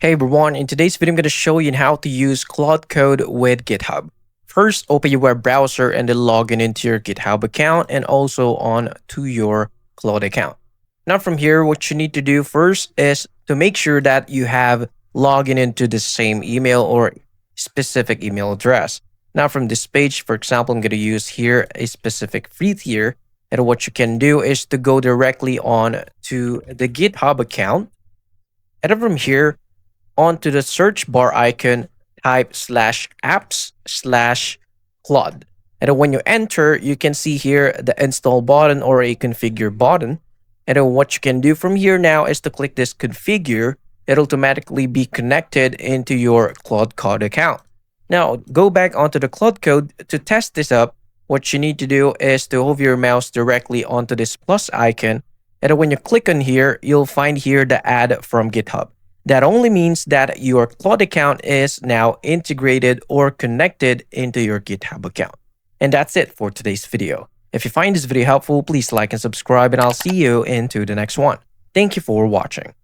Hey everyone, in today's video I'm going to show you how to use Claude Code with GitHub. First, open your web browser and then log into your GitHub account and also on to your Claude account. Now from here, what you need to do first is to make sure that you have logged into the same email or specific email address. Now from this page, for example, I'm going to use here a specific free tier. And what you can do is to go directly on to the GitHub account. And then from here, onto the search bar icon, type /apps/Claude. And then when you enter, you can see here the install button or a configure button. And then what you can do from here now is to click this configure. It'll automatically be connected into your Claude Code account. Now, go back onto the Claude Code to test this up. What you need to do is to hover your mouse directly onto this plus icon. And then when you click on here, you'll find here the add from GitHub. That only means that your Claude account is now integrated or connected into your GitHub account. And that's it for today's video. If you find this video helpful, please like and subscribe, and I'll see you into the next one. Thank you for watching.